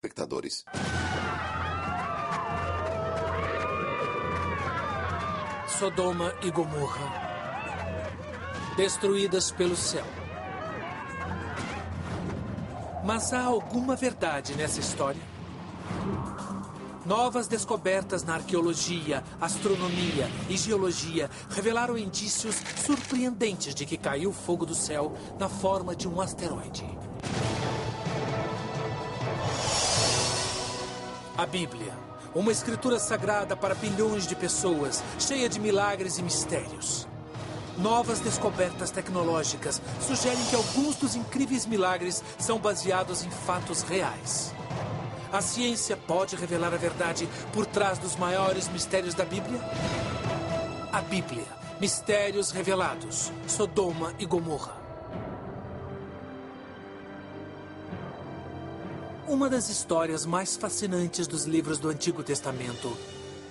Espectadores. Sodoma e Gomorra, destruídas pelo céu. Mas há alguma verdade nessa história? Novas descobertas na arqueologia, astronomia e geologia revelaram indícios surpreendentes de que caiu fogo do céu na forma de um asteroide. A Bíblia, uma escritura sagrada para bilhões de pessoas, cheia de milagres e mistérios. Novas descobertas tecnológicas sugerem que alguns dos incríveis milagres são baseados em fatos reais. A ciência pode revelar a verdade por trás dos maiores mistérios da Bíblia? A Bíblia, Mistérios Revelados, Sodoma e Gomorra. Uma das histórias mais fascinantes dos livros do Antigo Testamento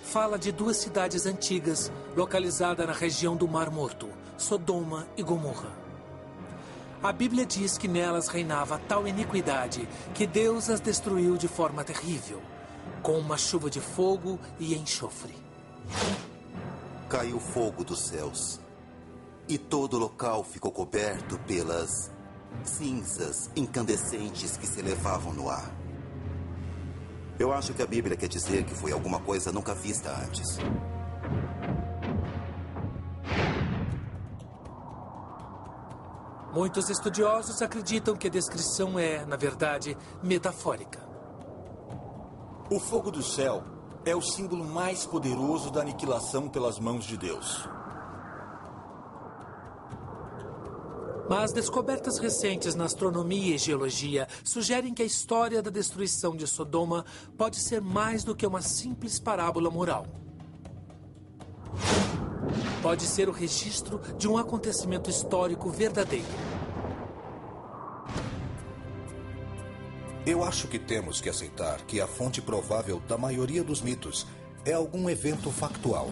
fala de duas cidades antigas localizadas na região do Mar Morto, Sodoma e Gomorra. A Bíblia diz que nelas reinava tal iniquidade que Deus as destruiu de forma terrível, com uma chuva de fogo e enxofre. Caiu fogo dos céus, e todo o local ficou coberto pelas cinzas incandescentes que se elevavam no ar. Eu acho que a Bíblia quer dizer que foi alguma coisa nunca vista antes. Muitos estudiosos acreditam que a descrição é, na verdade, metafórica. O fogo do céu é o símbolo mais poderoso da aniquilação pelas mãos de Deus. Mas descobertas recentes na astronomia e geologia sugerem que a história da destruição de Sodoma pode ser mais do que uma simples parábola moral. Pode ser o registro de um acontecimento histórico verdadeiro. Eu acho que temos que aceitar que a fonte provável da maioria dos mitos é algum evento factual.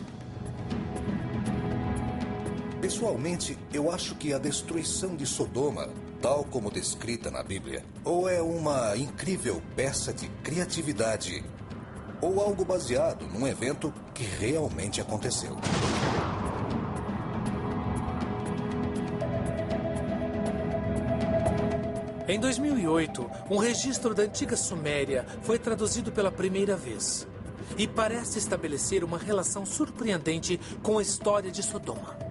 Pessoalmente, eu acho que a destruição de Sodoma, tal como descrita na Bíblia, ou é uma incrível peça de criatividade, ou algo baseado num evento que realmente aconteceu. Em 2008, um registro da antiga Suméria foi traduzido pela primeira vez e parece estabelecer uma relação surpreendente com a história de Sodoma.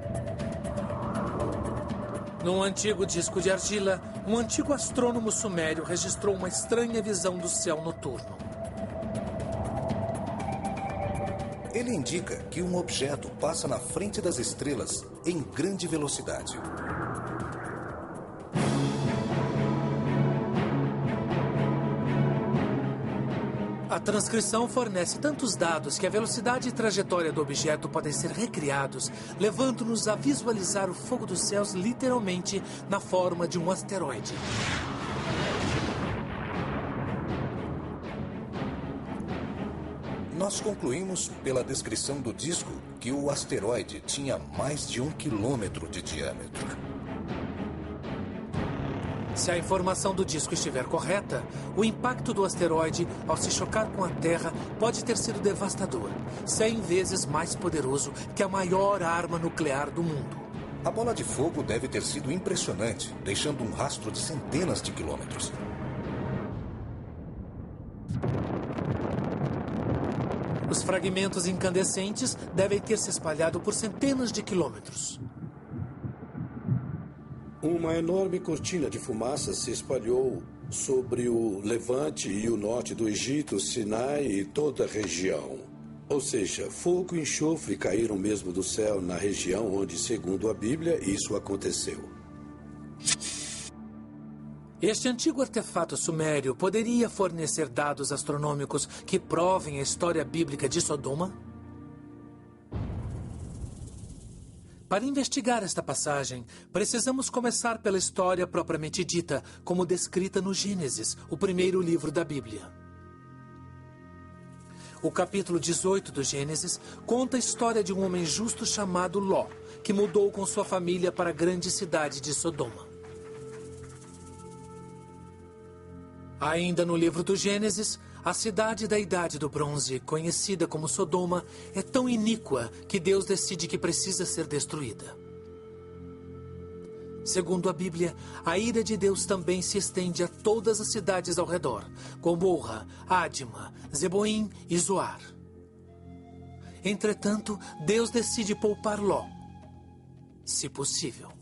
Num antigo disco de argila, um antigo astrônomo sumério registrou uma estranha visão do céu noturno. Ele indica que um objeto passa na frente das estrelas em grande velocidade. A transcrição fornece tantos dados que a velocidade e trajetória do objeto podem ser recriados, levando-nos a visualizar o fogo dos céus literalmente na forma de um asteroide. Nós concluímos pela descrição do disco que o asteroide tinha mais de 1 quilômetro de diâmetro. Se a informação do disco estiver correta, o impacto do asteroide, ao se chocar com a Terra, pode ter sido devastador, 100 vezes mais poderoso que a maior arma nuclear do mundo. A bola de fogo deve ter sido impressionante, deixando um rastro de centenas de quilômetros. Os fragmentos incandescentes devem ter se espalhado por centenas de quilômetros. Uma enorme cortina de fumaça se espalhou sobre o levante e o norte do Egito, Sinai e toda a região. Ou seja, fogo e enxofre caíram mesmo do céu na região onde, segundo a Bíblia, isso aconteceu. Este antigo artefato sumério poderia fornecer dados astronômicos que provem a história bíblica de Sodoma? Para investigar esta passagem, precisamos começar pela história propriamente dita, como descrita no Gênesis, o primeiro livro da Bíblia. O capítulo 18 do Gênesis conta a história de um homem justo chamado Ló, que mudou com sua família para a grande cidade de Sodoma. Ainda no livro do Gênesis, a cidade da Idade do Bronze, conhecida como Sodoma, é tão iníqua que Deus decide que precisa ser destruída. Segundo a Bíblia, a ira de Deus também se estende a todas as cidades ao redor, Gomorra, Adma, Zeboim e Zoar. Entretanto, Deus decide poupar Ló, se possível.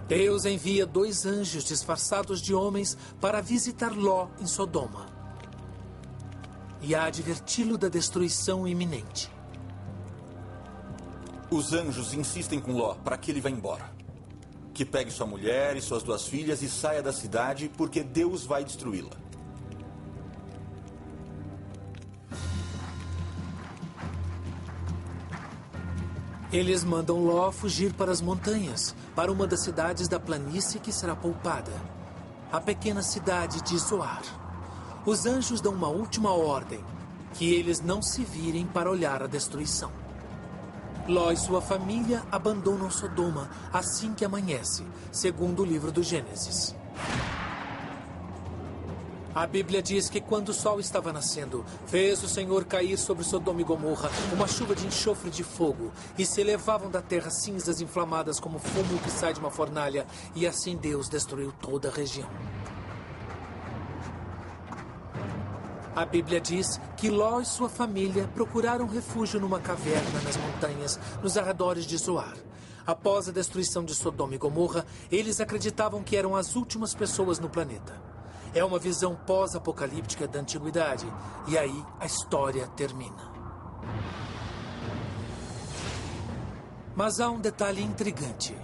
Deus envia 2 anjos disfarçados de homens para visitar Ló em Sodoma e a adverti-lo da destruição iminente. Os anjos insistem com Ló para que ele vá embora. Que pegue sua mulher e suas 2 filhas e saia da cidade, porque Deus vai destruí-la. Eles mandam Ló fugir para as montanhas, para uma das cidades da planície que será poupada, a pequena cidade de Zoar. Os anjos dão uma última ordem, que eles não se virem para olhar a destruição. Ló e sua família abandonam Sodoma assim que amanhece, segundo o livro do Gênesis. A Bíblia diz que quando o sol estava nascendo, fez o Senhor cair sobre Sodoma e Gomorra uma chuva de enxofre de fogo, e se elevavam da terra cinzas inflamadas como fumo que sai de uma fornalha, e assim Deus destruiu toda a região. A Bíblia diz que Ló e sua família procuraram refúgio numa caverna nas montanhas, nos arredores de Zoar. Após a destruição de Sodoma e Gomorra, eles acreditavam que eram as últimas pessoas no planeta. É uma visão pós-apocalíptica da antiguidade, e aí a história termina. Mas há um detalhe intrigante.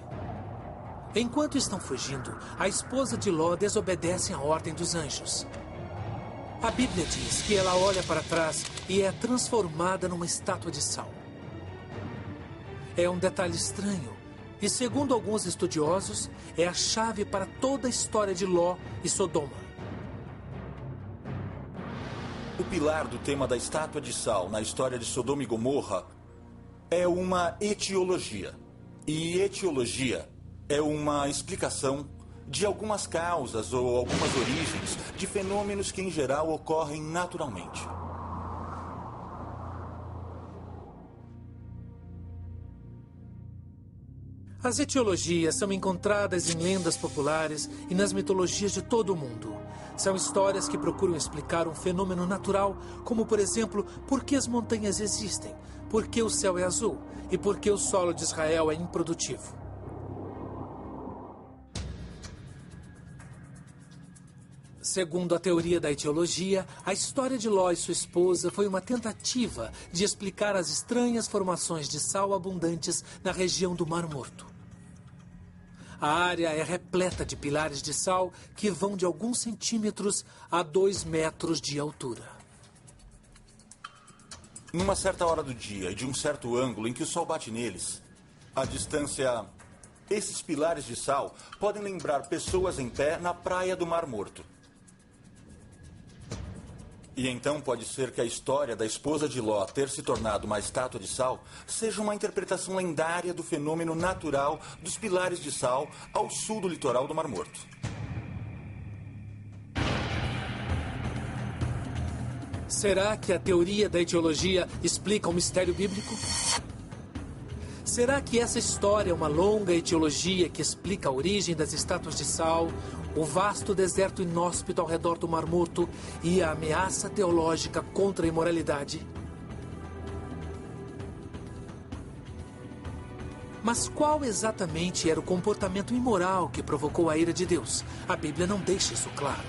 Enquanto estão fugindo, a esposa de Ló desobedece à ordem dos anjos. A Bíblia diz que ela olha para trás e é transformada numa estátua de sal. É um detalhe estranho e, segundo alguns estudiosos, é a chave para toda a história de Ló e Sodoma. O pilar do tema da estátua de sal na história de Sodoma e Gomorra é uma etiologia. E etiologia é uma explicação de algumas causas ou algumas origens de fenômenos que, em geral, ocorrem naturalmente. As etiologias são encontradas em lendas populares e nas mitologias de todo o mundo. São histórias que procuram explicar um fenômeno natural, como, por exemplo, por que as montanhas existem, por que o céu é azul e por que o solo de Israel é improdutivo. Segundo a teoria da etiologia, a história de Ló e sua esposa foi uma tentativa de explicar as estranhas formações de sal abundantes na região do Mar Morto. A área é repleta de pilares de sal que vão de alguns centímetros a 2 metros de altura. Numa certa hora do dia e de um certo ângulo em que o sol bate neles, a distância... Esses pilares de sal podem lembrar pessoas em pé na praia do Mar Morto. E então pode ser que a história da esposa de Ló ter se tornado uma estátua de sal seja uma interpretação lendária do fenômeno natural dos pilares de sal ao sul do litoral do Mar Morto. Será que a teoria da etiologia explica o mistério bíblico? Será que essa história é uma longa etiologia que explica a origem das estátuas de sal, o vasto deserto inóspito ao redor do Mar Morto e a ameaça teológica contra a imoralidade? Mas qual exatamente era o comportamento imoral que provocou a ira de Deus? A Bíblia não deixa isso claro.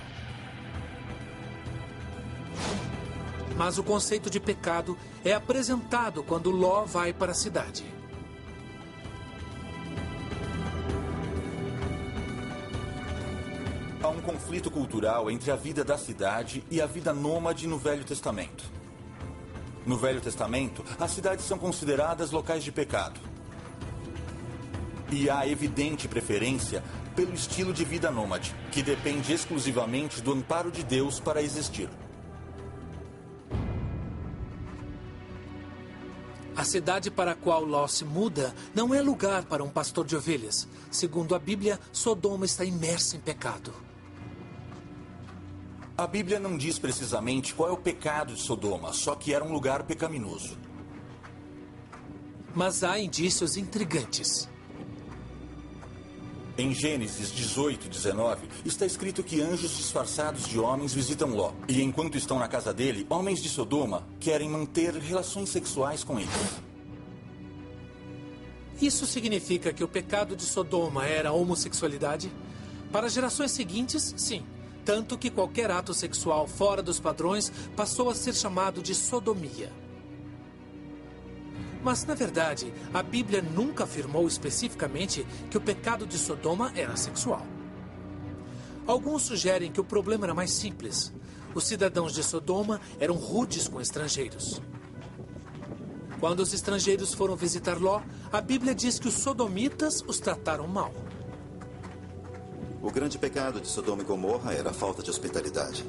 Mas o conceito de pecado é apresentado quando Ló vai para a cidade. Há um conflito cultural entre a vida da cidade e a vida nômade no Velho Testamento. No Velho Testamento, as cidades são consideradas locais de pecado. E há evidente preferência pelo estilo de vida nômade, que depende exclusivamente do amparo de Deus para existir. A cidade para a qual Ló se muda não é lugar para um pastor de ovelhas. Segundo a Bíblia, Sodoma está imersa em pecado. A Bíblia não diz precisamente qual é o pecado de Sodoma, só que era um lugar pecaminoso. Mas há indícios intrigantes. Em Gênesis 18, 19, está escrito que anjos disfarçados de homens visitam Ló. E enquanto estão na casa dele, homens de Sodoma querem manter relações sexuais com eles. Isso significa que o pecado de Sodoma era a homossexualidade? Para gerações seguintes, sim. Tanto que qualquer ato sexual fora dos padrões passou a ser chamado de sodomia. Mas, na verdade, a Bíblia nunca afirmou especificamente que o pecado de Sodoma era sexual. Alguns sugerem que o problema era mais simples. Os cidadãos de Sodoma eram rudes com estrangeiros. Quando os estrangeiros foram visitar Ló, a Bíblia diz que os sodomitas os trataram mal. O grande pecado de Sodoma e Gomorra era a falta de hospitalidade.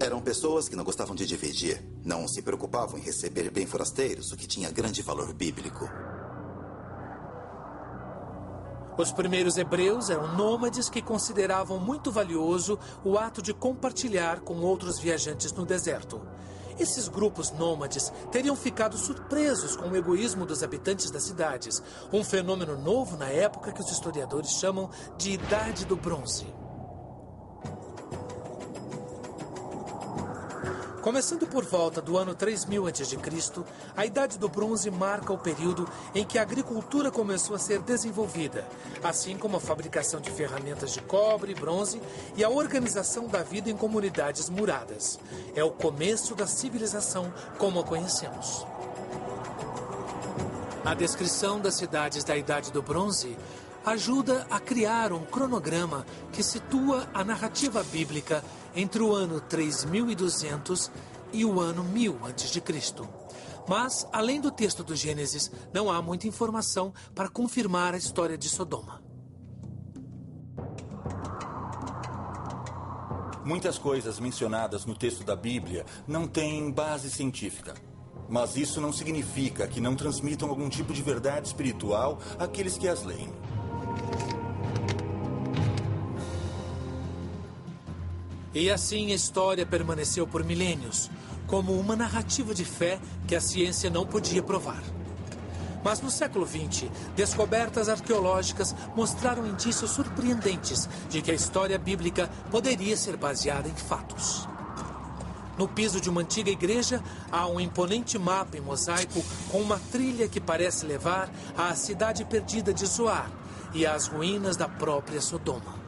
Eram pessoas que não gostavam de dividir, não se preocupavam em receber bem forasteiros, o que tinha grande valor bíblico. Os primeiros hebreus eram nômades que consideravam muito valioso o ato de compartilhar com outros viajantes no deserto. Esses grupos nômades teriam ficado surpresos com o egoísmo dos habitantes das cidades, um fenômeno novo na época que os historiadores chamam de Idade do Bronze. Começando por volta do ano 3000 a.C., a Idade do Bronze marca o período em que a agricultura começou a ser desenvolvida, assim como a fabricação de ferramentas de cobre e bronze e a organização da vida em comunidades muradas. É o começo da civilização como a conhecemos. A descrição das cidades da Idade do Bronze ajuda a criar um cronograma que situa a narrativa bíblica entre o ano 3200 e o ano 1000 a.C. Mas, além do texto do Gênesis, não há muita informação para confirmar a história de Sodoma. Muitas coisas mencionadas no texto da Bíblia não têm base científica. Mas isso não significa que não transmitam algum tipo de verdade espiritual àqueles que as leem. E assim a história permaneceu por milênios, como uma narrativa de fé que a ciência não podia provar. Mas no século XX, descobertas arqueológicas mostraram indícios surpreendentes de que a história bíblica poderia ser baseada em fatos. No piso de uma antiga igreja, há um imponente mapa em mosaico com uma trilha que parece levar à cidade perdida de Zoar e às ruínas da própria Sodoma.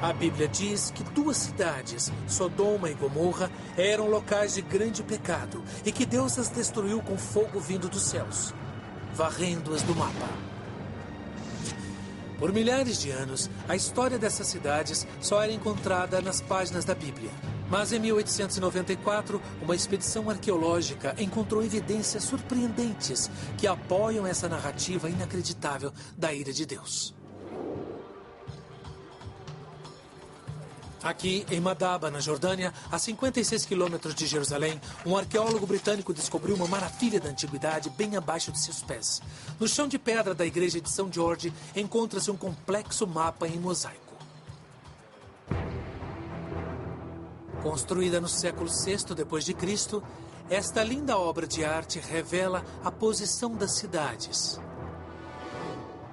A Bíblia diz que duas cidades, Sodoma e Gomorra, eram locais de grande pecado e que Deus as destruiu com fogo vindo dos céus, varrendo-as do mapa. Por milhares de anos, a história dessas cidades só era encontrada nas páginas da Bíblia. Mas em 1894, uma expedição arqueológica encontrou evidências surpreendentes que apoiam essa narrativa inacreditável da ira de Deus. Aqui, em Madaba, na Jordânia, a 56 quilômetros de Jerusalém, um arqueólogo britânico descobriu uma maravilha da antiguidade bem abaixo de seus pés. No chão de pedra da igreja de São Jorge, encontra-se um complexo mapa em mosaico. Construída no século VI d.C., esta linda obra de arte revela a posição das cidades,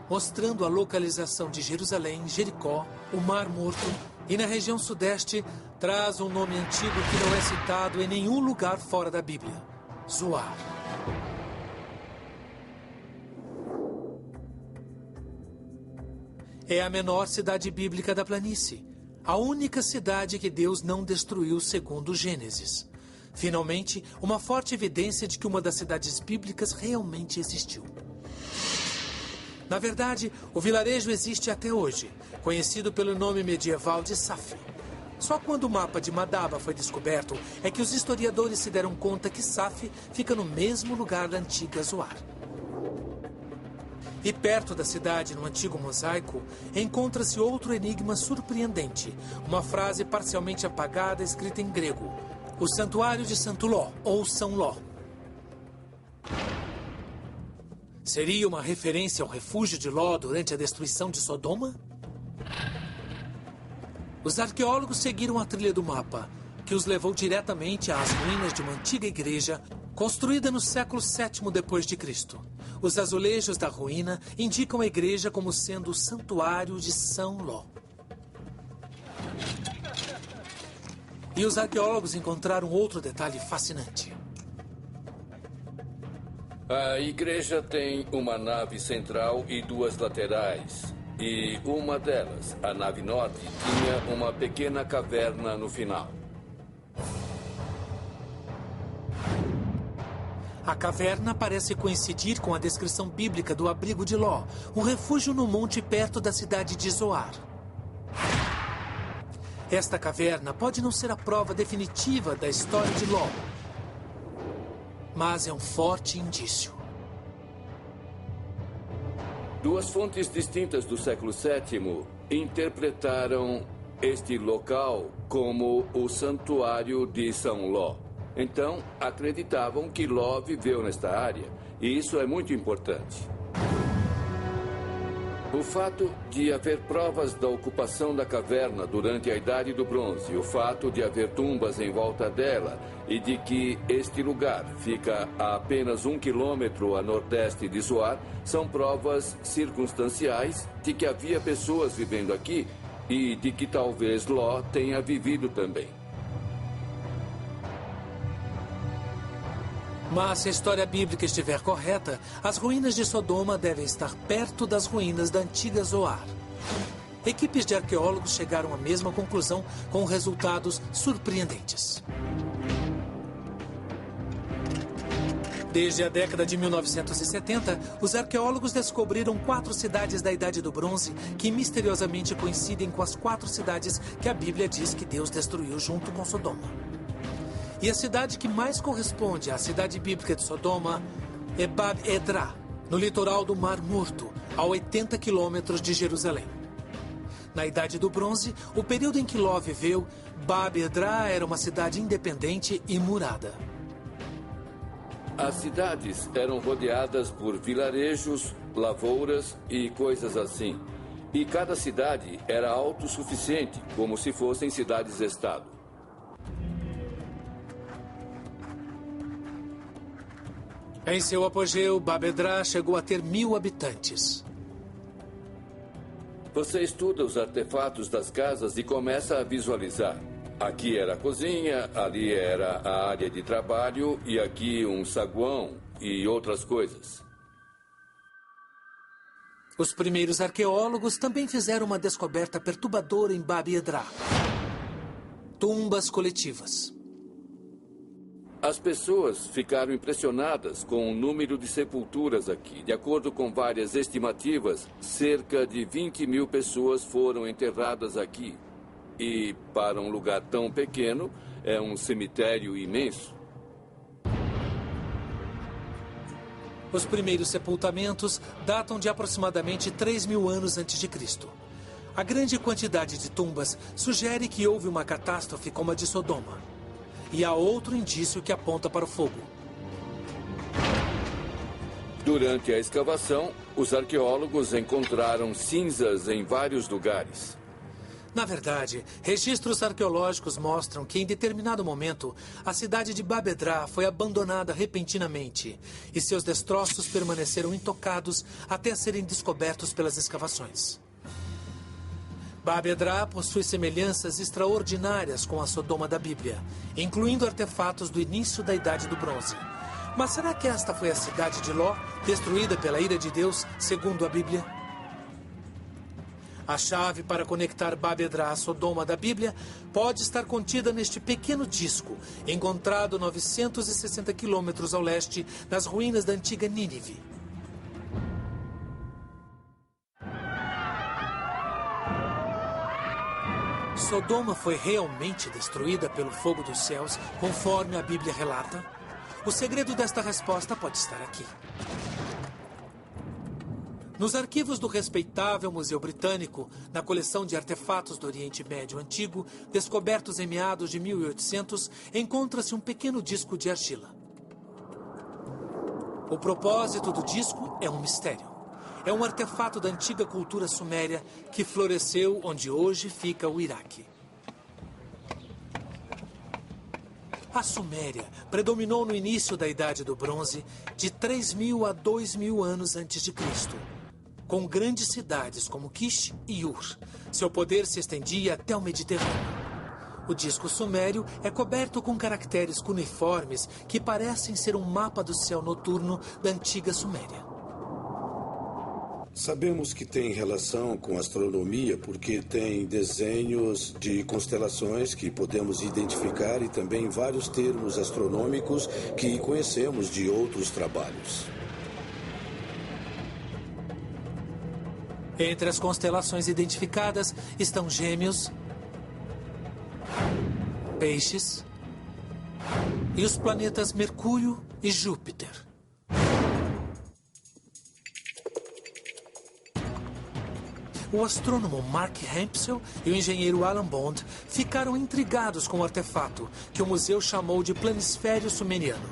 mostrando a localização de Jerusalém, Jericó, o Mar Morto, e na região sudeste traz um nome antigo que não é citado em nenhum lugar fora da Bíblia: Zoar. É a menor cidade bíblica da planície, a única cidade que Deus não destruiu segundo Gênesis. Finalmente, uma forte evidência de que uma das cidades bíblicas realmente existiu. Na verdade, o vilarejo existe até hoje, conhecido pelo nome medieval de Saf. Só quando o mapa de Madaba foi descoberto é que os historiadores se deram conta que Saf fica no mesmo lugar da antiga Zoar. E perto da cidade, no antigo mosaico, encontra-se outro enigma surpreendente. Uma frase parcialmente apagada escrita em grego. O Santuário de Santo Ló, ou São Ló. Seria uma referência ao refúgio de Ló durante a destruição de Sodoma? Os arqueólogos seguiram a trilha do mapa, que os levou diretamente às ruínas de uma antiga igreja construída no século VII depois de Cristo. Os azulejos da ruína indicam a igreja como sendo o Santuário de São Ló. E os arqueólogos encontraram outro detalhe fascinante. A igreja tem uma nave central e duas laterais. E uma delas, a nave norte, tinha uma pequena caverna no final. A caverna parece coincidir com a descrição bíblica do abrigo de Ló, um refúgio no monte perto da cidade de Zoar. Esta caverna pode não ser a prova definitiva da história de Ló, mas é um forte indício. Duas fontes distintas do século VII interpretaram este local como o Santuário de São Ló. Então, acreditavam que Ló viveu nesta área, e isso é muito importante. O fato de haver provas da ocupação da caverna durante a Idade do Bronze, o fato de haver tumbas em volta dela e de que este lugar fica a apenas 1 quilômetro a nordeste de Zoar, são provas circunstanciais de que havia pessoas vivendo aqui e de que talvez Ló tenha vivido também. Mas se a história bíblica estiver correta, as ruínas de Sodoma devem estar perto das ruínas da antiga Zoar. Equipes de arqueólogos chegaram à mesma conclusão com resultados surpreendentes. Desde a década de 1970, os arqueólogos descobriram 4 cidades da Idade do Bronze que misteriosamente coincidem com as 4 cidades que a Bíblia diz que Deus destruiu junto com Sodoma. E a cidade que mais corresponde à cidade bíblica de Sodoma é Bab-edrá, no litoral do Mar Morto, a 80 quilômetros de Jerusalém. Na Idade do Bronze, o período em que Ló viveu, Bab-edrá era uma cidade independente e murada. As cidades eram rodeadas por vilarejos, lavouras e coisas assim. E cada cidade era autossuficiente, como se fossem cidades-estado. Em seu apogeu, Bab-edrá chegou a ter 1.000 habitantes. Você estuda os artefatos das casas e começa a visualizar. Aqui era a cozinha, ali era a área de trabalho e aqui um saguão e outras coisas. Os primeiros arqueólogos também fizeram uma descoberta perturbadora em Bab-edrá: tumbas coletivas. As pessoas ficaram impressionadas com o número de sepulturas aqui. De acordo com várias estimativas, cerca de 20.000 pessoas foram enterradas aqui. E, para um lugar tão pequeno, é um cemitério imenso. Os primeiros sepultamentos datam de aproximadamente 3.000 anos antes de Cristo. A grande quantidade de tumbas sugere que houve uma catástrofe como a de Sodoma. E há outro indício que aponta para o fogo. Durante a escavação, os arqueólogos encontraram cinzas em vários lugares. Na verdade, registros arqueológicos mostram que, em determinado momento, a cidade de Bab-edrá foi abandonada repentinamente e seus destroços permaneceram intocados até serem descobertos pelas escavações. Bab-edrá possui semelhanças extraordinárias com a Sodoma da Bíblia, incluindo artefatos do início da Idade do Bronze. Mas será que esta foi a cidade de Ló, destruída pela ira de Deus, segundo a Bíblia? A chave para conectar Bab-edrá à Sodoma da Bíblia pode estar contida neste pequeno disco, encontrado 960 quilômetros ao leste, nas ruínas da antiga Nínive. Sodoma foi realmente destruída pelo fogo dos céus, conforme a Bíblia relata? O segredo desta resposta pode estar aqui. Nos arquivos do respeitável Museu Britânico, na coleção de artefatos do Oriente Médio Antigo, descobertos em meados de 1800, encontra-se um pequeno disco de argila. O propósito do disco é um mistério. É um artefato da antiga cultura suméria que floresceu onde hoje fica o Iraque. A Suméria predominou no início da Idade do Bronze, de 3.000 a 2.000 anos antes de Cristo, com grandes cidades como Kish e Ur. Seu poder se estendia até o Mediterrâneo. O disco sumério é coberto com caracteres cuneiformes que parecem ser um mapa do céu noturno da antiga Suméria. Sabemos que tem relação com astronomia porque tem desenhos de constelações que podemos identificar e também vários termos astronômicos que conhecemos de outros trabalhos. Entre as constelações identificadas estão Gêmeos, Peixes e os planetas Mercúrio e Júpiter. O astrônomo Mark Hempsel e o engenheiro Alan Bond ficaram intrigados com o artefato, que o museu chamou de Planisfério Sumeriano.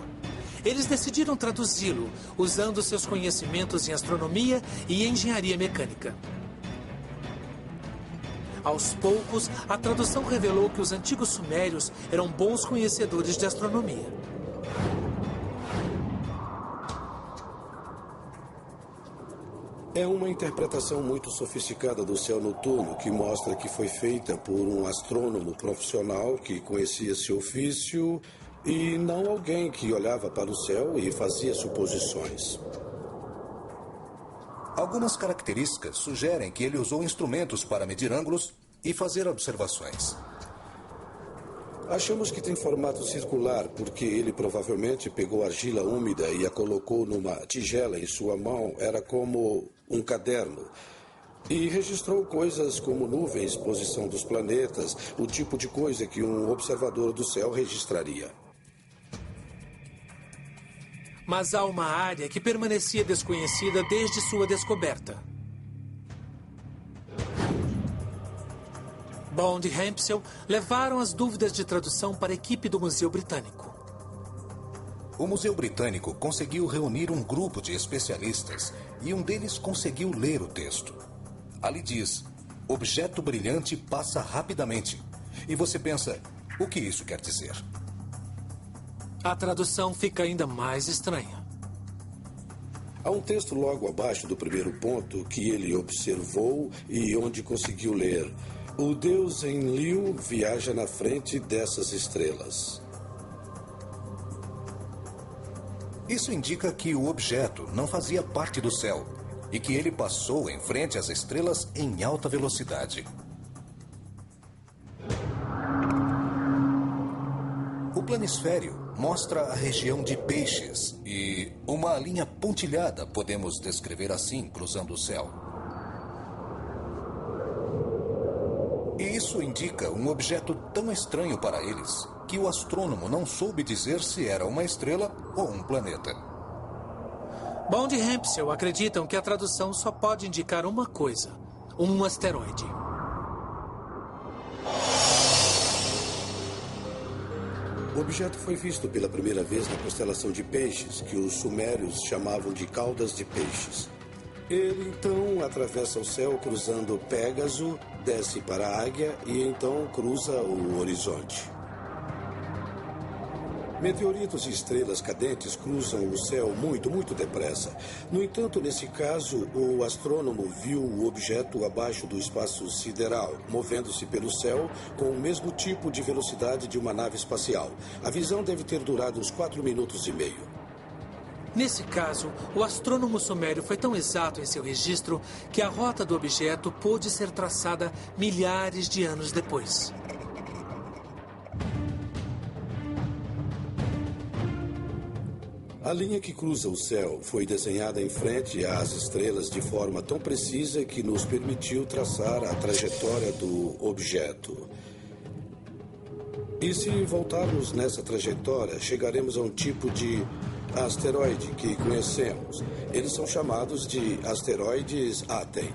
Eles decidiram traduzi-lo, usando seus conhecimentos em astronomia e engenharia mecânica. Aos poucos, a tradução revelou que os antigos sumérios eram bons conhecedores de astronomia. É uma interpretação muito sofisticada do céu noturno que mostra que foi feita por um astrônomo profissional que conhecia seu ofício e não alguém que olhava para o céu e fazia suposições. Algumas características sugerem que ele usou instrumentos para medir ângulos e fazer observações. Achamos que tem formato circular porque ele provavelmente pegou argila úmida e a colocou numa tigela em sua mão. Era como um caderno. E registrou coisas como nuvens, posição dos planetas, o tipo de coisa que um observador do céu registraria. Mas há uma área que permanecia desconhecida desde sua descoberta. Bond e Hempsel levaram as dúvidas de tradução para a equipe do Museu Britânico. O Museu Britânico conseguiu reunir um grupo de especialistas e um deles conseguiu ler o texto. Ali diz: objeto brilhante passa rapidamente. E você pensa, o que isso quer dizer? A tradução fica ainda mais estranha. Há um texto logo abaixo do primeiro ponto que ele observou e onde conseguiu ler: o Deus Enlil viaja na frente dessas estrelas. Isso indica que o objeto não fazia parte do céu e que ele passou em frente às estrelas em alta velocidade. O planisfério mostra a região de Peixes e uma linha pontilhada, podemos descrever assim, cruzando o céu. E isso indica um objeto tão estranho para eles que o astrônomo não soube dizer se era uma estrela ou um planeta. Bond e Hempsel acreditam que a tradução só pode indicar uma coisa: um asteroide. O objeto foi visto pela primeira vez na constelação de Peixes, que os sumérios chamavam de caudas de peixes. Ele então atravessa o céu cruzando Pégaso, desce para a Águia e então cruza o horizonte. Meteoritos e estrelas cadentes cruzam o céu muito, muito depressa. No entanto, nesse caso, o astrônomo viu o objeto abaixo do espaço sideral, movendo-se pelo céu com o mesmo tipo de velocidade de uma nave espacial. A visão deve ter durado uns 4 minutos e meio. Nesse caso, o astrônomo sumério foi tão exato em seu registro que a rota do objeto pôde ser traçada milhares de anos depois. A linha que cruza o céu foi desenhada em frente às estrelas de forma tão precisa que nos permitiu traçar a trajetória do objeto. E se voltarmos nessa trajetória, chegaremos a um tipo de asteroide que conhecemos. Eles são chamados de asteroides Aten.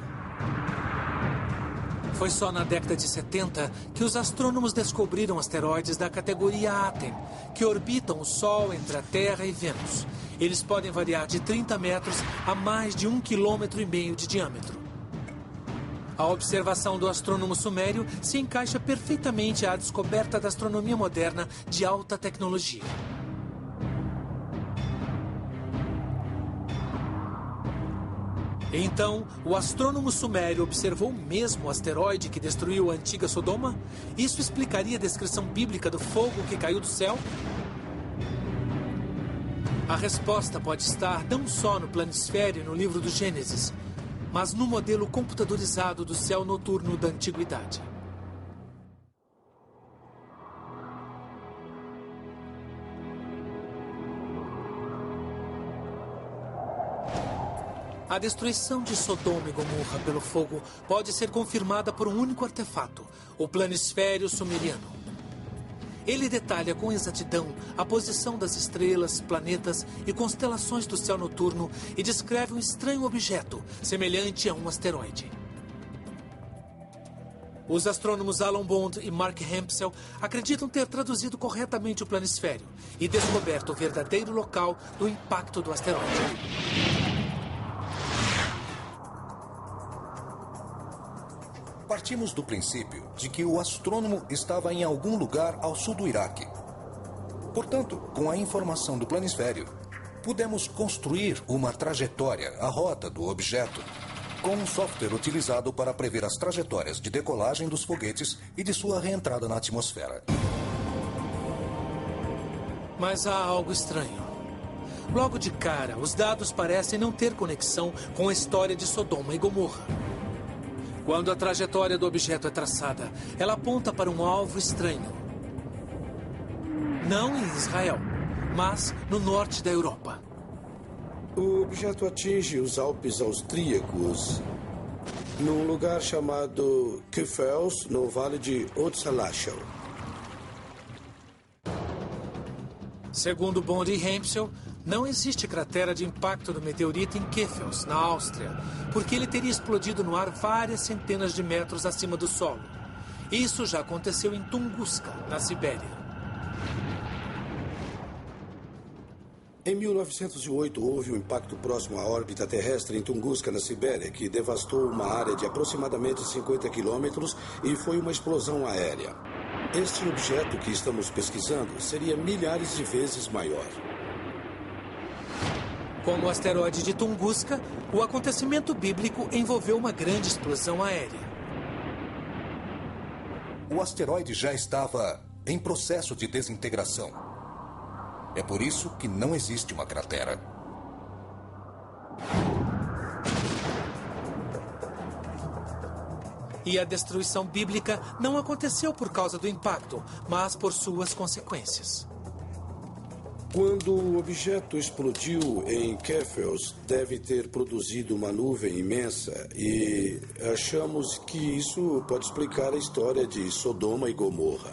Foi só na década de 70 que os astrônomos descobriram asteroides da categoria Aten, que orbitam o Sol entre a Terra e Vênus. Eles podem variar de 30 metros a mais de 1,5 km de diâmetro. A observação do astrônomo sumério se encaixa perfeitamente à descoberta da astronomia moderna de alta tecnologia. Então, o astrônomo sumério observou mesmo o asteroide que destruiu a antiga Sodoma? Isso explicaria a descrição bíblica do fogo que caiu do céu? A resposta pode estar não só no planisfério e no livro do Gênesis, mas no modelo computadorizado do céu noturno da antiguidade. A destruição de Sodoma e Gomorra pelo fogo pode ser confirmada por um único artefato, o planisfério sumeriano. Ele detalha com exatidão a posição das estrelas, planetas e constelações do céu noturno e descreve um estranho objeto, semelhante a um asteroide. Os astrônomos Alan Bond e Mark Hempsel acreditam ter traduzido corretamente o planisfério e descoberto o verdadeiro local do impacto do asteroide. Partimos do princípio de que o astrônomo estava em algum lugar ao sul do Iraque. Portanto, com a informação do planisfério, pudemos construir uma trajetória, a rota do objeto, com um software utilizado para prever as trajetórias de decolagem dos foguetes e de sua reentrada na atmosfera. Mas há algo estranho. Logo de cara, os dados parecem não ter conexão com a história de Sodoma e Gomorra. Quando a trajetória do objeto é traçada, ela aponta para um alvo estranho. Não em Israel, mas no norte da Europa. O objeto atinge os Alpes austríacos, num lugar chamado Kfels, no vale de Otsalachel. Segundo Bond e Hempsel, não existe cratera de impacto do meteorito em Kfels, na Áustria, porque ele teria explodido no ar várias centenas de metros acima do solo. Isso já aconteceu em Tunguska, na Sibéria. Em 1908, houve um impacto próximo à órbita terrestre em Tunguska, na Sibéria, que devastou uma área de aproximadamente 50 quilômetros e foi uma explosão aérea. Este objeto que estamos pesquisando seria milhares de vezes maior. Como o asteroide de Tunguska, o acontecimento bíblico envolveu uma grande explosão aérea. O asteroide já estava em processo de desintegração. É por isso que não existe uma cratera. E a destruição bíblica não aconteceu por causa do impacto, mas por suas consequências. Quando o objeto explodiu em Kfels, deve ter produzido uma nuvem imensa e achamos que isso pode explicar a história de Sodoma e Gomorra.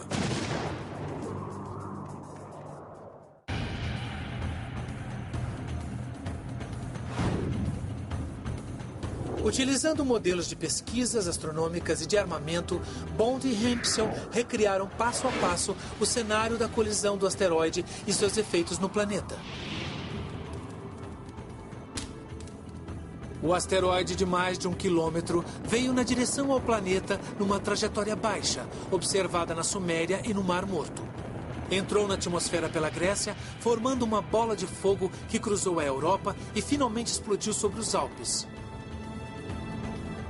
Utilizando modelos de pesquisas astronômicas e de armamento, Bond e Hempsel recriaram passo a passo o cenário da colisão do asteroide e seus efeitos no planeta. O asteroide de mais de 1 quilômetro veio na direção ao planeta numa trajetória baixa, observada na Suméria e no Mar Morto. Entrou na atmosfera pela Grécia, formando uma bola de fogo que cruzou a Europa e finalmente explodiu sobre os Alpes,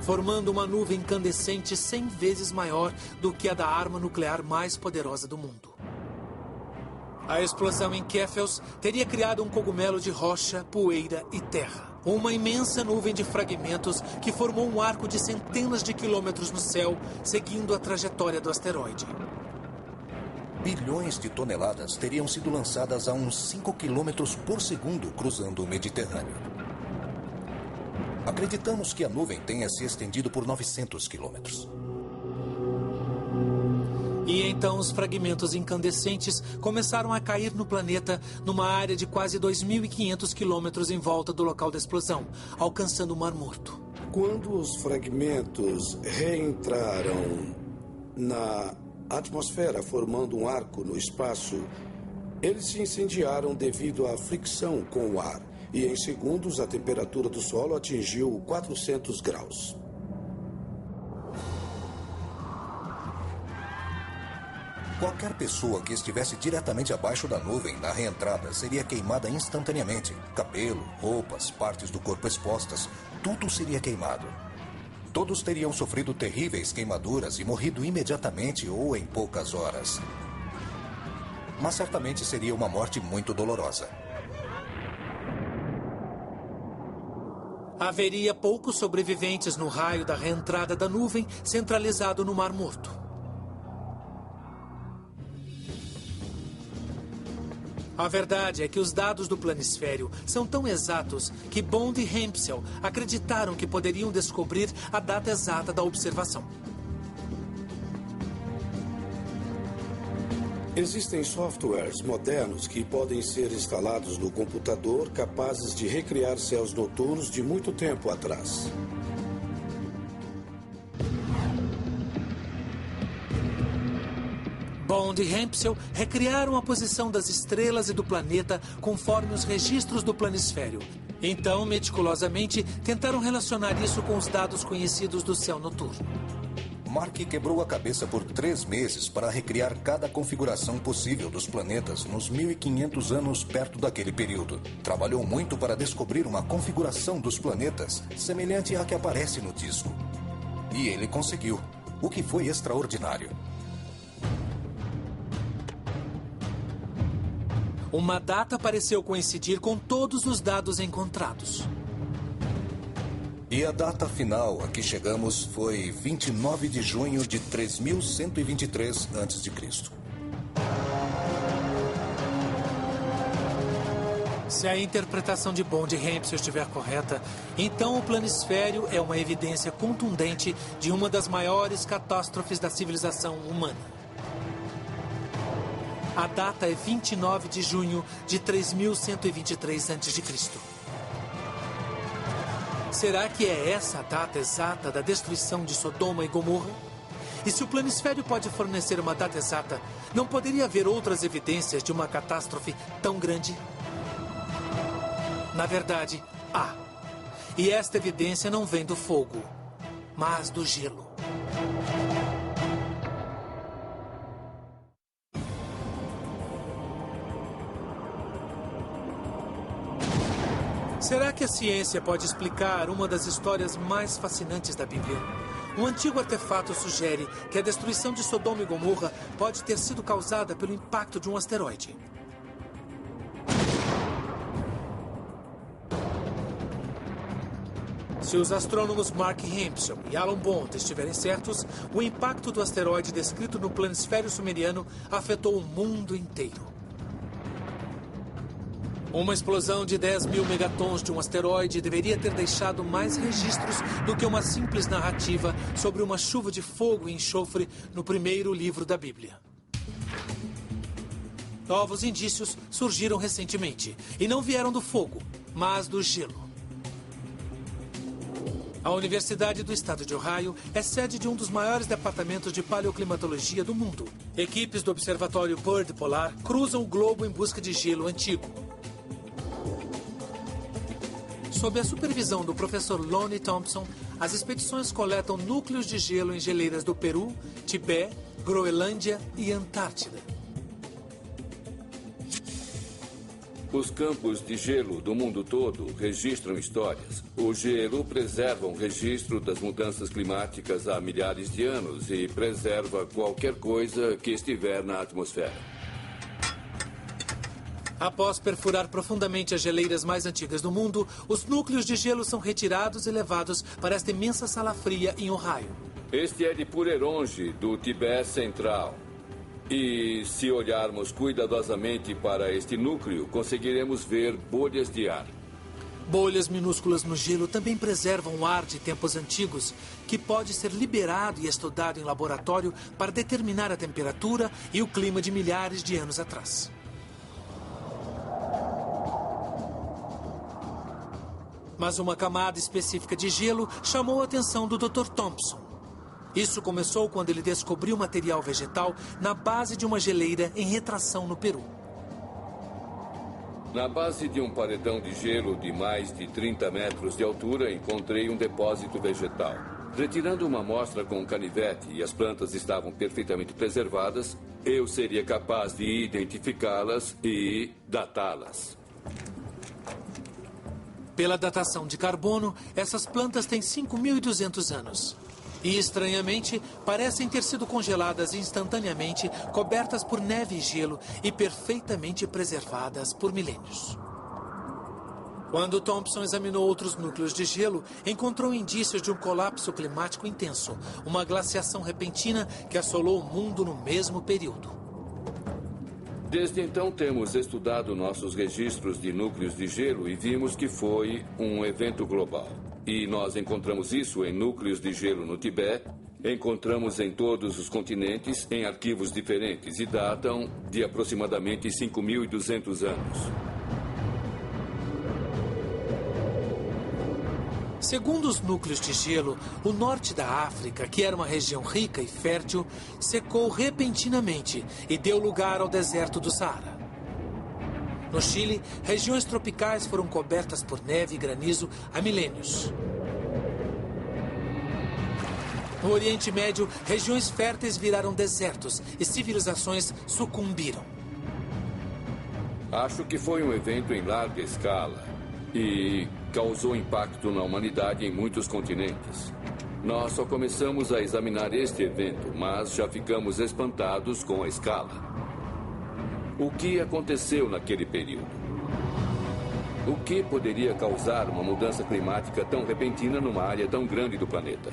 formando uma nuvem incandescente 100 vezes maior do que a da arma nuclear mais poderosa do mundo. A explosão em Kfels teria criado um cogumelo de rocha, poeira e terra. Uma imensa nuvem de fragmentos que formou um arco de centenas de quilômetros no céu, seguindo a trajetória do asteroide. Bilhões de toneladas teriam sido lançadas a uns 5 quilômetros por segundo cruzando o Mediterrâneo. Acreditamos que a nuvem tenha se estendido por 900 quilômetros. E então os fragmentos incandescentes começaram a cair no planeta numa área de quase 2.500 quilômetros em volta do local da explosão, alcançando o Mar Morto. Quando os fragmentos reentraram na atmosfera, formando um arco no espaço, eles se incendiaram devido à fricção com o ar. E em segundos, a temperatura do solo atingiu 400 graus. Qualquer pessoa que estivesse diretamente abaixo da nuvem na reentrada seria queimada instantaneamente. Cabelo, roupas, partes do corpo expostas, tudo seria queimado. Todos teriam sofrido terríveis queimaduras e morrido imediatamente ou em poucas horas. Mas certamente seria uma morte muito dolorosa. Haveria poucos sobreviventes no raio da reentrada da nuvem centralizado no Mar Morto. A verdade é que os dados do planisfério são tão exatos que Bond e Hempsel acreditaram que poderiam descobrir a data exata da observação. Existem softwares modernos que podem ser instalados no computador capazes de recriar céus noturnos de muito tempo atrás. Bond e Hempsel recriaram a posição das estrelas e do planeta conforme os registros do planisfério. Então, meticulosamente, tentaram relacionar isso com os dados conhecidos do céu noturno. Mark quebrou a cabeça por 3 meses para recriar cada configuração possível dos planetas nos 1500 anos perto daquele período. Trabalhou muito para descobrir uma configuração dos planetas semelhante à que aparece no disco. E ele conseguiu, o que foi extraordinário. Uma data pareceu coincidir com todos os dados encontrados. E a data final a que chegamos foi 29 de junho de 3123 a.C. Se a interpretação de Bond e Hempsel estiver correta, então o planisfério é uma evidência contundente de uma das maiores catástrofes da civilização humana. A data é 29 de junho de 3123 a.C. Será que é essa a data exata da destruição de Sodoma e Gomorra? E se o planisfério pode fornecer uma data exata, não poderia haver outras evidências de uma catástrofe tão grande? Na verdade, há. E esta evidência não vem do fogo, mas do gelo. Será que a ciência pode explicar uma das histórias mais fascinantes da Bíblia? Um antigo artefato sugere que a destruição de Sodoma e Gomorra pode ter sido causada pelo impacto de um asteroide. Se os astrônomos Mark Hempsel e Alan Bond estiverem certos, o impacto do asteroide descrito no planisfério sumeriano afetou o mundo inteiro. Uma explosão de 10.000 megatons de um asteroide deveria ter deixado mais registros do que uma simples narrativa sobre uma chuva de fogo e enxofre no primeiro livro da Bíblia. Novos indícios surgiram recentemente e não vieram do fogo, mas do gelo. A Universidade do Estado de Ohio é sede de um dos maiores departamentos de paleoclimatologia do mundo. Equipes do Observatório Byrd Polar cruzam o globo em busca de gelo antigo. Sob a supervisão do professor Lonnie Thompson, as expedições coletam núcleos de gelo em geleiras do Peru, Tibete, Groenlândia e Antártida. Os campos de gelo do mundo todo registram histórias. O gelo preserva um registro das mudanças climáticas há milhares de anos e preserva qualquer coisa que estiver na atmosfera. Após perfurar profundamente as geleiras mais antigas do mundo, os núcleos de gelo são retirados e levados para esta imensa sala fria em Ohio. Este é de Pureronge, do Tibete Central. E se olharmos cuidadosamente para este núcleo, conseguiremos ver bolhas de ar. Bolhas minúsculas no gelo também preservam o ar de tempos antigos, que pode ser liberado e estudado em laboratório para determinar a temperatura e o clima de milhares de anos atrás. Mas uma camada específica de gelo chamou a atenção do Dr. Thompson. Isso começou quando ele descobriu material vegetal na base de uma geleira em retração no Peru. Na base de um paredão de gelo de mais de 30 metros de altura, encontrei um depósito vegetal. Retirando uma amostra com um canivete e as plantas estavam perfeitamente preservadas, eu seria capaz de identificá-las e datá-las. Pela datação de carbono, essas plantas têm 5.200 anos. E, estranhamente, parecem ter sido congeladas instantaneamente, cobertas por neve e gelo e perfeitamente preservadas por milênios. Quando Thompson examinou outros núcleos de gelo, encontrou indícios de um colapso climático intenso, uma glaciação repentina que assolou o mundo no mesmo período. Desde então, temos estudado nossos registros de núcleos de gelo e vimos que foi um evento global. E nós encontramos isso em núcleos de gelo no Tibete, encontramos em todos os continentes, em arquivos diferentes, e datam de aproximadamente 5.200 anos. Segundo os núcleos de gelo, o norte da África, que era uma região rica e fértil, secou repentinamente e deu lugar ao deserto do Saara. No Chile, regiões tropicais foram cobertas por neve e granizo há milênios. No Oriente Médio, regiões férteis viraram desertos e civilizações sucumbiram. Acho que foi um evento em larga escala e causou impacto na humanidade em muitos continentes. Nós só começamos a examinar este evento, mas já ficamos espantados com a escala. O que aconteceu naquele período? O que poderia causar uma mudança climática tão repentina numa área tão grande do planeta?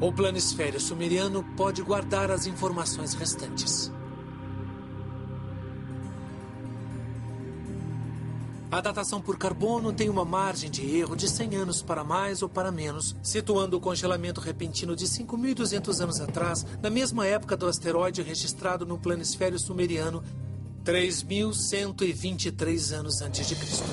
O planisfério sumeriano pode guardar as informações restantes. A datação por carbono tem uma margem de erro de 100 anos para mais ou para menos, situando o congelamento repentino de 5.200 anos atrás, na mesma época do asteroide registrado no planisfério sumeriano, 3.123 anos antes de Cristo.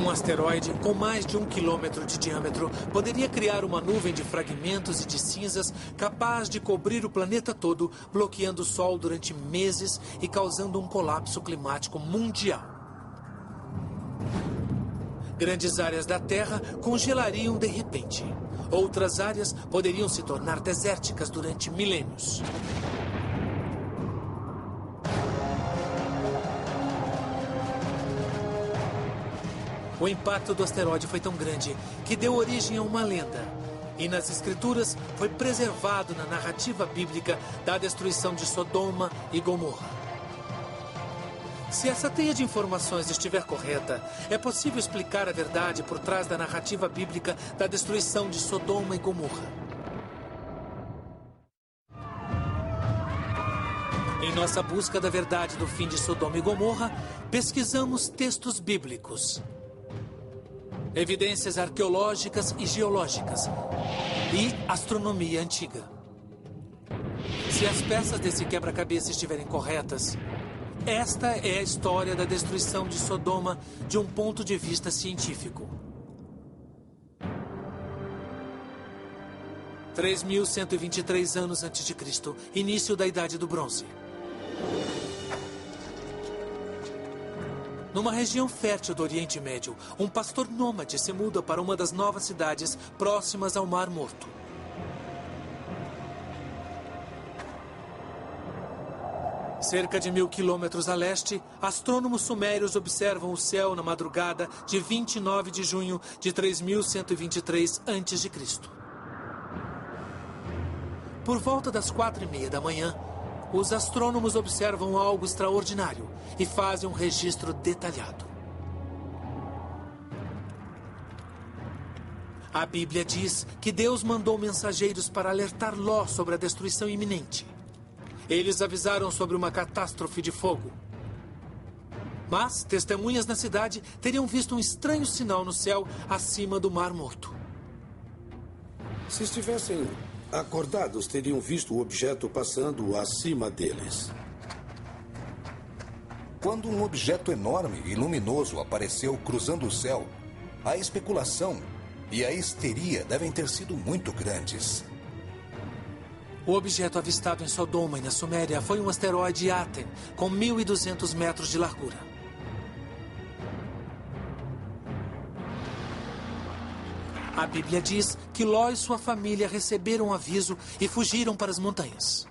Um asteroide com mais de 1 quilômetro de diâmetro poderia criar uma nuvem de fragmentos e de cinzas capaz de cobrir o planeta todo, bloqueando o Sol durante meses e causando um colapso climático mundial. Grandes áreas da Terra congelariam de repente. Outras áreas poderiam se tornar desérticas durante milênios. O impacto do asteroide foi tão grande que deu origem a uma lenda. E nas escrituras foi preservado na narrativa bíblica da destruição de Sodoma e Gomorra. Se essa teia de informações estiver correta, é possível explicar a verdade por trás da narrativa bíblica da destruição de Sodoma e Gomorra. Em nossa busca da verdade do fim de Sodoma e Gomorra, pesquisamos textos bíblicos, evidências arqueológicas e geológicas e astronomia antiga. Se as peças desse quebra-cabeça estiverem corretas, esta é a história da destruição de Sodoma de um ponto de vista científico. 3.123 anos antes de Cristo, início da Idade do Bronze. Numa região fértil do Oriente Médio, um pastor nômade se muda para uma das novas cidades próximas ao Mar Morto. Cerca de 1.000 quilômetros a leste, astrônomos sumérios observam o céu na madrugada de 29 de junho de 3.123 a.C. Por volta das 4:30 da manhã, os astrônomos observam algo extraordinário e fazem um registro detalhado. A Bíblia diz que Deus mandou mensageiros para alertar Ló sobre a destruição iminente. Eles avisaram sobre uma catástrofe de fogo. Mas testemunhas na cidade teriam visto um estranho sinal no céu acima do Mar Morto. Se estivessem acordados, teriam visto o objeto passando acima deles. Quando um objeto enorme e luminoso apareceu cruzando o céu, a especulação e a histeria devem ter sido muito grandes. O objeto avistado em Sodoma e na Suméria foi um asteroide Aten, com 1.200 metros de largura. A Bíblia diz que Ló e sua família receberam um aviso e fugiram para as montanhas.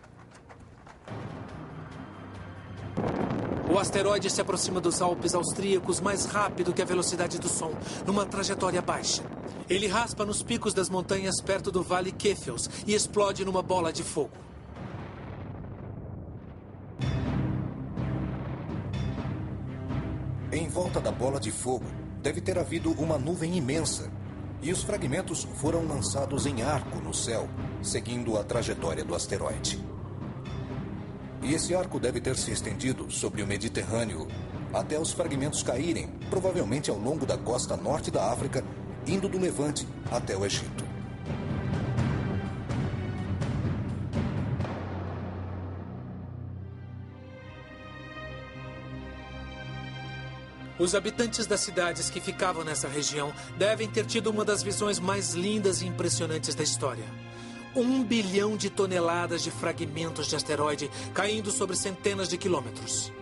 O asteroide se aproxima dos Alpes austríacos mais rápido que a velocidade do som, numa trajetória baixa. Ele raspa nos picos das montanhas perto do Vale Kefels e explode numa bola de fogo. Em volta da bola de fogo, deve ter havido uma nuvem imensa, e os fragmentos foram lançados em arco no céu, seguindo a trajetória do asteroide. E esse arco deve ter se estendido sobre o Mediterrâneo até os fragmentos caírem, provavelmente ao longo da costa norte da África, indo do Levante até o Egito. Os habitantes das cidades que ficavam nessa região devem ter tido uma das visões mais lindas e impressionantes da história. 1 bilhão de toneladas de fragmentos de asteroide caindo sobre centenas de quilômetros.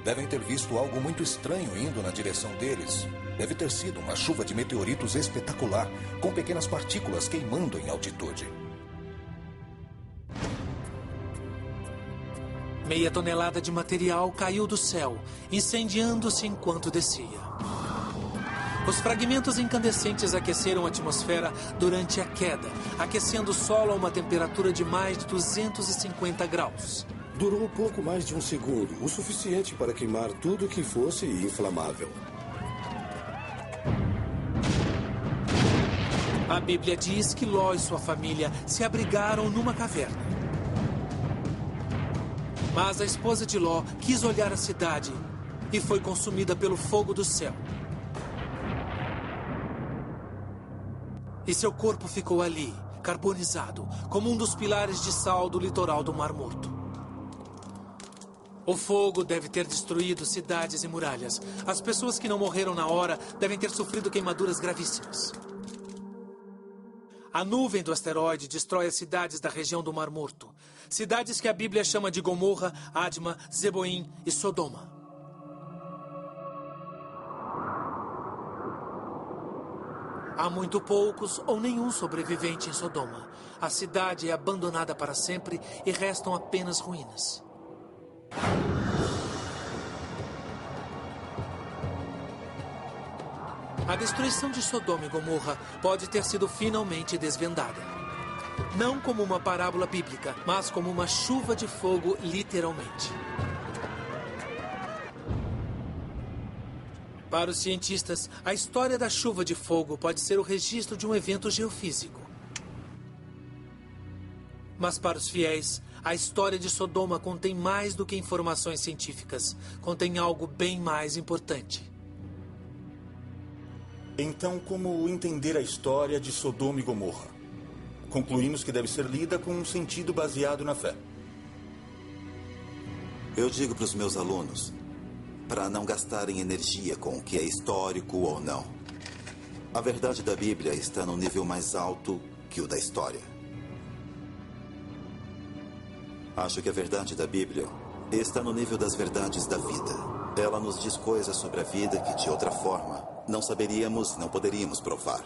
Devem ter visto algo muito estranho indo na direção deles. Deve ter sido uma chuva de meteoritos espetacular, com pequenas partículas queimando em altitude. 0,5 tonelada de material caiu do céu, incendiando-se enquanto descia. Os fragmentos incandescentes aqueceram a atmosfera durante a queda, aquecendo o solo a uma temperatura de mais de 250 graus. Durou pouco mais de um segundo, o suficiente para queimar tudo que fosse inflamável. A Bíblia diz que Ló e sua família se abrigaram numa caverna. Mas a esposa de Ló quis olhar a cidade e foi consumida pelo fogo do céu. E seu corpo ficou ali, carbonizado, como um dos pilares de sal do litoral do Mar Morto. O fogo deve ter destruído cidades e muralhas. As pessoas que não morreram na hora devem ter sofrido queimaduras gravíssimas. A nuvem do asteroide destrói as cidades da região do Mar Morto. Cidades que a Bíblia chama de Gomorra, Adma, Zeboim e Sodoma. Há muito poucos ou nenhum sobrevivente em Sodoma. A cidade é abandonada para sempre e restam apenas ruínas. A destruição de Sodoma e Gomorra pode ter sido finalmente desvendada. Não como uma parábola bíblica, mas como uma chuva de fogo, literalmente. Para os cientistas, a história da chuva de fogo pode ser o registro de um evento geofísico. Mas para os fiéis, a história de Sodoma contém mais do que informações científicas. Contém algo bem mais importante. Então, como entender a história de Sodoma e Gomorra? Concluímos que deve ser lida com um sentido baseado na fé. Eu digo para os meus alunos para não gastarem energia com o que é histórico ou não. A verdade da Bíblia está no nível mais alto que o da história. Acho que a verdade da Bíblia está no nível das verdades da vida. Ela nos diz coisas sobre a vida que, de outra forma, não saberíamos e não poderíamos provar.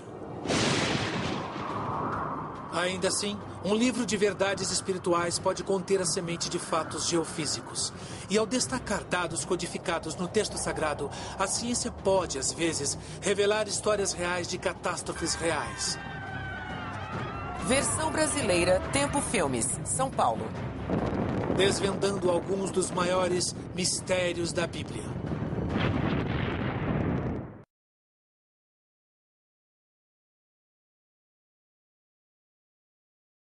Ainda assim, um livro de verdades espirituais pode conter a semente de fatos geofísicos. E ao destacar dados codificados no texto sagrado, a ciência pode, às vezes, revelar histórias reais de catástrofes reais. Versão brasileira, Tempo Filmes, São Paulo. Desvendando alguns dos maiores mistérios da Bíblia.